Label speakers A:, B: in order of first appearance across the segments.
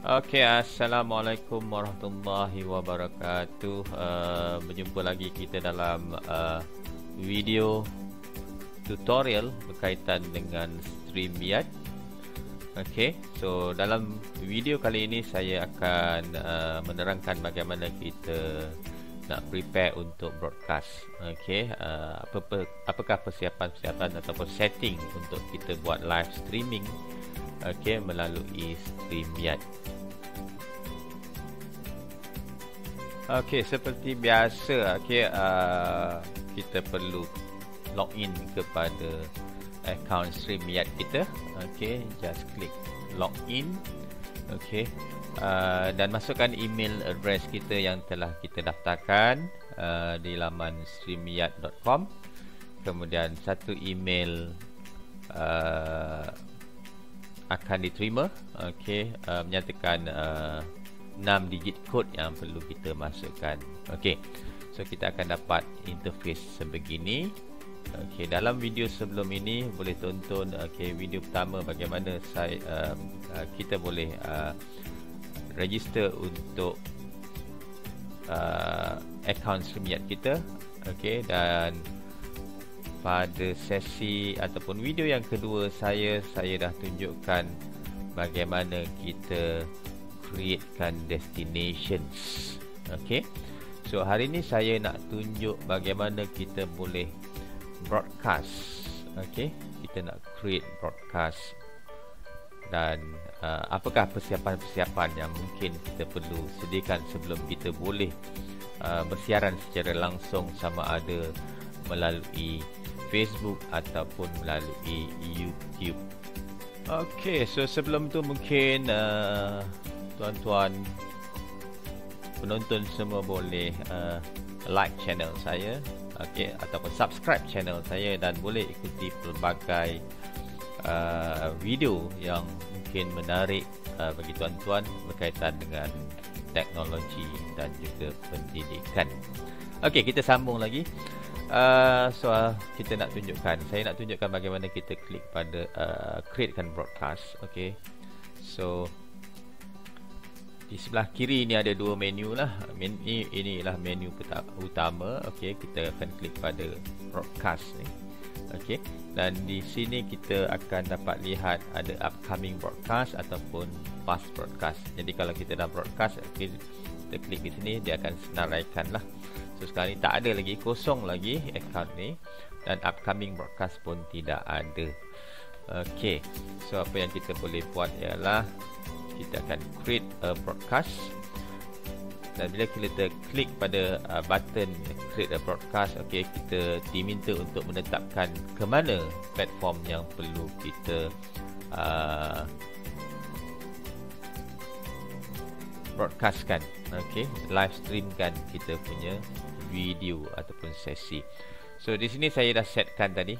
A: Okey, Assalamualaikum warahmatullahi wabarakatuh. Berjumpa lagi kita dalam video tutorial berkaitan dengan StreamYard. Okey, so dalam video kali ini saya akan menerangkan bagaimana kita nak prepare untuk broadcast. Okey, apakah persiapan-persiapan ataupun setting untuk kita buat live streaming okey melalui StreamYard. Okey, seperti biasa, kita perlu login kepada akaun StreamYard kita. Okey, just klik login. Okey, dan masukkan email address kita yang telah kita daftarkan di laman streamyard.com. Kemudian satu email akan diterima. Okey, menyatakan 6 digit kod yang perlu kita masukkan. Okey, so kita akan dapat interface sebegini. Okey, dalam video sebelum ini boleh tonton video pertama bagaimana kita boleh register untuk akaun StreamYard kita. Okey, dan pada sesi ataupun video yang kedua saya dah tunjukkan bagaimana kita createkan destinations. Okey, so hari ni saya nak tunjuk bagaimana kita boleh broadcast. Okey, kita nak create broadcast dan apakah persiapan-persiapan yang mungkin kita perlu sediakan sebelum kita boleh bersiaran secara langsung, sama ada melalui Facebook ataupun melalui YouTube. Okey, so sebelum tu mungkin tuan-tuan penonton semua boleh like channel saya, okey, ataupun subscribe channel saya, dan boleh ikuti pelbagai video yang mungkin menarik bagi tuan-tuan berkaitan dengan teknologi dan juga pendidikan. Okey, kita sambung lagi. Kita nak tunjukkan, saya nak tunjukkan bagaimana kita klik pada createkan broadcast. Okey, so di sebelah kiri ni ada dua menu lah. Inilah menu utama. Okey, kita akan klik pada broadcast ni. Okey, dan di sini kita akan dapat lihat ada upcoming broadcast ataupun past broadcast. Jadi kalau kita dah broadcast, okay, kita klik di sini, dia akan senaraikan lah. So sekarang ni tak ada lagi, kosong lagi account ni, dan upcoming broadcast pun tidak ada. Okey, so apa yang kita boleh buat ialah kita akan create a broadcast, dan bila kita klik pada button create a broadcast, okey, kita diminta untuk menetapkan ke mana platform yang perlu kita broadcastkan. Okey, live streamkan kita punya video ataupun sesi. So di sini saya dah setkan tadi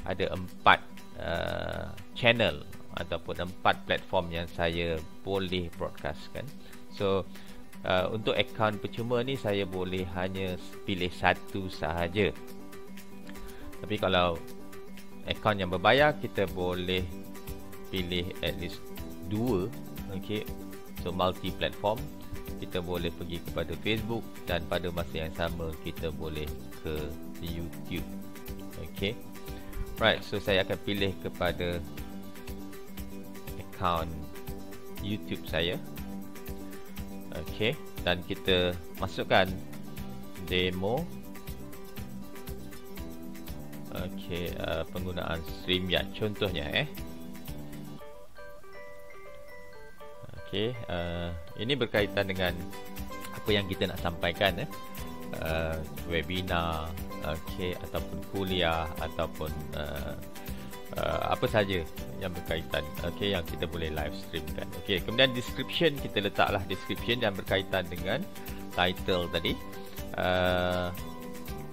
A: ada 4 channel ataupun 4 platform yang saya boleh broadcastkan. So untuk akaun percuma ni saya boleh hanya pilih satu sahaja. Tapi kalau akaun yang berbayar, kita boleh pilih at least 2. Okey, so multi platform. Kita boleh pergi kepada Facebook, dan pada masa yang sama kita boleh ke YouTube. Okey, right, so saya akan pilih kepada akaun YouTube saya. Okey, dan kita masukkan demo. Okey, penggunaan StreamYard contohnya. Okey, ini berkaitan dengan apa yang kita nak sampaikan, webinar, okey, ataupun kuliah, ataupun apa saja yang berkaitan, okey, yang kita boleh live streamkan. Okey, kemudian description, kita letaklah description yang berkaitan dengan title tadi.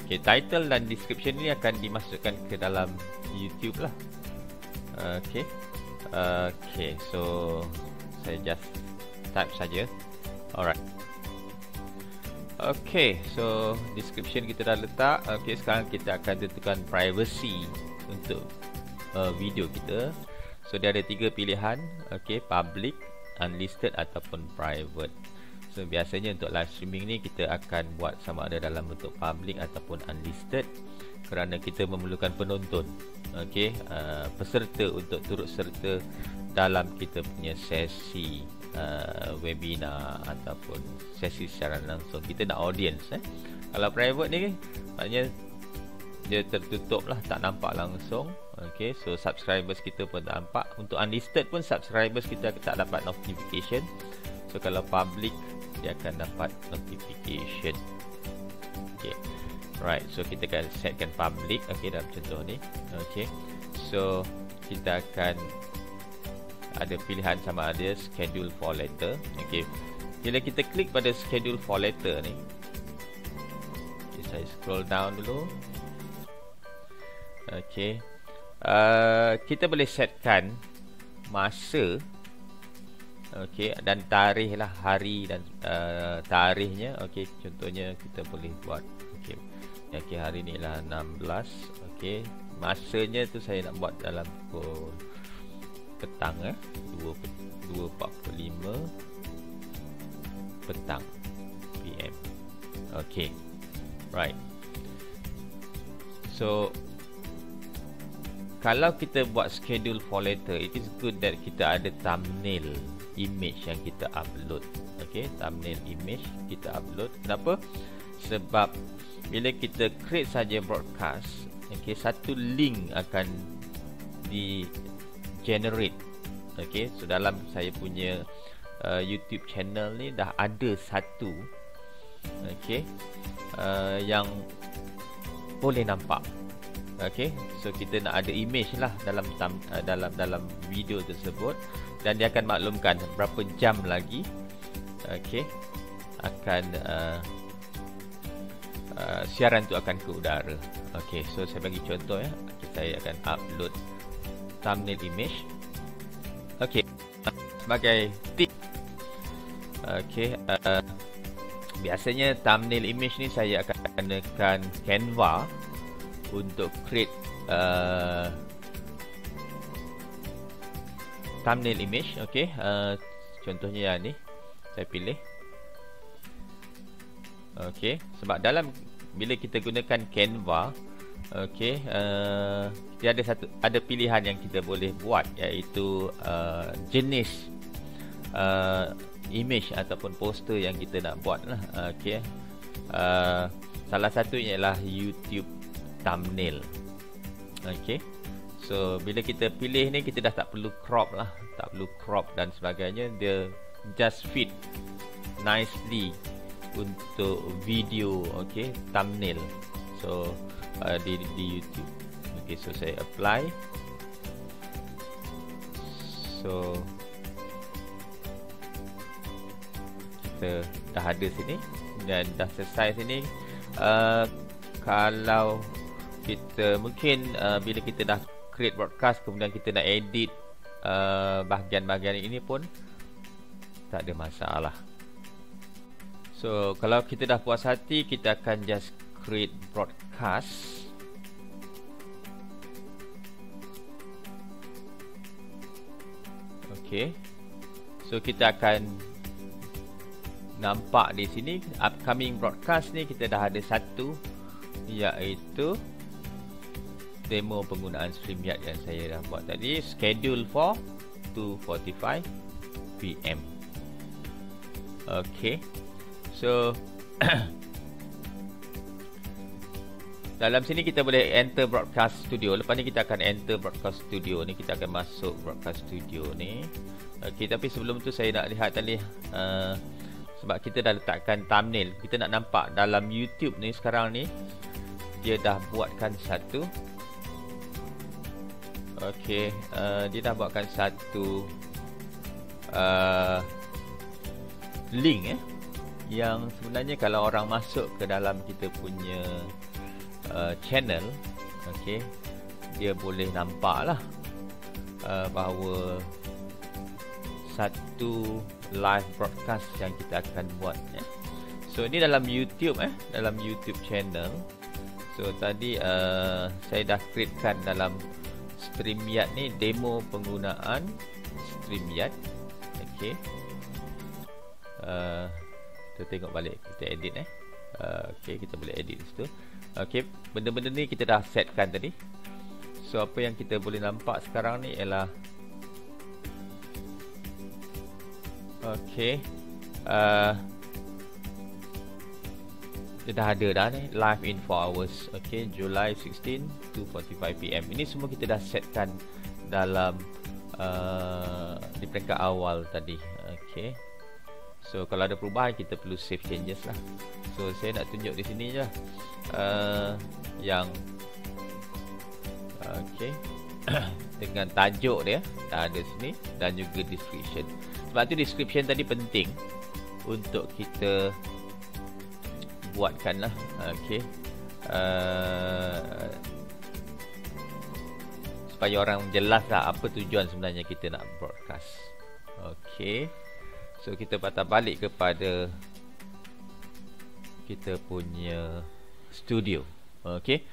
A: Okey, title dan description ini akan dimasukkan ke dalam YouTube lah. Okey, okey, so saya just type saja. Alright. Okey, so description kita dah letak. Okey, sekarang kita akan tentukan privacy untuk video kita. So dia ada 3 pilihan. Okey, public, unlisted ataupun private. So biasanya untuk live streaming ni kita akan buat sama ada dalam bentuk public ataupun unlisted, kerana kita memerlukan penonton, okey, peserta untuk turut serta dalam kita punya sesi webinar ataupun sesi secara langsung. Kita nak audience. Kalau private ni maknanya dia tertutup lah, tak nampak langsung. Okay, so subscribers kita pun tak nampak. Untuk unlisted pun subscribers kita tak dapat notification. So kalau public, dia akan dapat notification. Okay, right, so kita akan setkan public. Okay, dalam contoh ni. Okay, so kita akan ada pilihan sama ada schedule for later. Okay, bila kita klik pada schedule for later ni, okay, saya scroll down dulu. Okay, kita boleh setkan masa, okay, dan tarikh lah, hari dan tarikhnya. Okay, contohnya kita boleh buat, okay, okay, hari ni lah 16. Okay, masanya tu saya nak buat dalam pukul petang, 2:45 petang PM. Okay, right. So kalau kita buat schedule for later, it is good that kita ada thumbnail image yang kita upload. Okay, thumbnail image kita upload. Kenapa? Sebab bila kita create saja broadcast, okay, satu link akan di generate. Okay, so dalam saya punya YouTube channel ni dah ada satu, okay, yang boleh nampak. Okay, so kita nak ada image lah dalam video tersebut, dan dia akan maklumkan berapa jam lagi, okay, akan siaran tu akan ke udara. Okay, so saya bagi contoh ya, saya akan upload thumbnail image. Okay, sebagai tip, okay, biasanya thumbnail image ni saya akan gunakan Canva untuk create thumbnail image. Okay, contohnya yang ni saya pilih. Okay, sebab dalam bila kita gunakan Canva, okay, dia ada pilihan yang kita boleh buat, iaitu jenis image ataupun poster yang kita nak buat lah. Okay, salah satunya ialah YouTube thumbnail. Okay, so bila kita pilih ni, kita dah tak perlu crop lah, tak perlu crop dan sebagainya. Dia just fit nicely untuk video, okay, thumbnail. So di YouTube. Okay, so saya apply. So kita dah ada sini dan dah selesai sini. Kalau kita mungkin bila kita dah create broadcast, kemudian kita nak edit bahagian-bahagian ini pun tak ada masalah. So kalau kita dah puas hati, kita akan just create broadcast. Okay, so kita akan nampak di sini upcoming broadcast ni kita dah ada satu, iaitu demo penggunaan StreamYard yang saya dah buat tadi, schedule for 2:45 PM. Okay, so dalam sini kita boleh enter broadcast studio. Lepas ni kita akan enter broadcast studio ni, kita akan masuk broadcast studio ni. Okay, tapi sebelum tu saya nak lihat tadi, sebab kita dah letakkan thumbnail, kita nak nampak dalam YouTube ni sekarang ni dia dah buatkan satu. Okay, dia dah buatkan satu link yang sebenarnya kalau orang masuk ke dalam kita punya channel, okay, dia boleh nampak lah bahawa satu live broadcast yang kita akan buat. So ini dalam YouTube, dalam YouTube channel. So tadi saya dah createkan dalam StreamYard ni demo penggunaan StreamYard. Okey. Kita tengok balik, kita edit okey, kita boleh edit situ. Okey, benda-benda ni kita dah setkan tadi. So apa yang kita boleh nampak sekarang ni ialah okey, dia dah ada dah ni, live in 4 hours. Okey, July 16 2:45 PM. Ini semua kita dah setkan dalam di peringkat awal tadi. Okey. So kalau ada perubahan kita perlu save changes lah. So saya nak tunjuk di sini je yang okey dengan tajuk dia dah ada sini dan juga description. Sebab tu description tadi penting untuk kita buatkan lah. Okey, supaya orang jelas lah apa tujuan sebenarnya kita nak broadcast. Okey, so kita patah balik kepada kita punya studio. Okey,